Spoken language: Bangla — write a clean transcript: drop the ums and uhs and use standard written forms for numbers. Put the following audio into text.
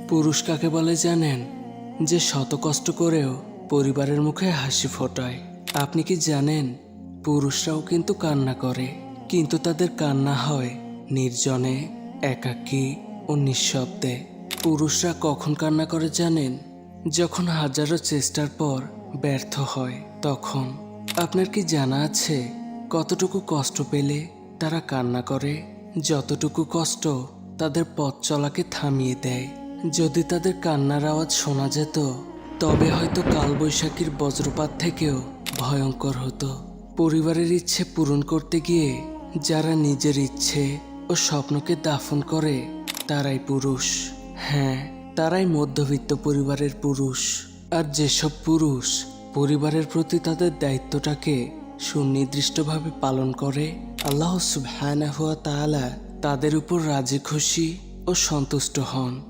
পুরুষ কাকে বলে জানেন? যে শত কষ্ট করেও পরিবারের মুখে হাসি ফোটায়। আপনি কি জানেন পুরুষরাও কিন্তু কান্না করে, কিন্তু তাদের কান্না হয় নির্জনে, একাকী ও নিঃশব্দে। পুরুষরা কখন কান্না করে জানেন? যখন হাজারো চেষ্টার পর ব্যর্থ হয় তখন। আপনার কি জানা আছে কতটুকু কষ্ট পেলে তারা কান্না করে? যতটুকু কষ্ট তাদের পথ চলাকে থামিয়ে দেয়। যদি তাদের কান্নার আওয়াজ শোনা যেত তবে হয়তো কালবৈশাখীর বজ্রপাত থেকেও ভয়ঙ্কর হতো। পরিবারের ইচ্ছে পূরণ করতে গিয়ে যারা নিজের ইচ্ছে ও স্বপ্নকে দাফন করে তারাই পুরুষ। হ্যাঁ, তারাই মধ্যবিত্ত পরিবারের পুরুষ। আর যেসব পুরুষ পরিবারের প্রতি তাদের দায়িত্বটাকে সুনির্দিষ্টভাবে পালন করে, আল্লাহ সুবহানাহু ওয়া তাআলা তাদের উপর রাজি খুশি ও সন্তুষ্ট হন।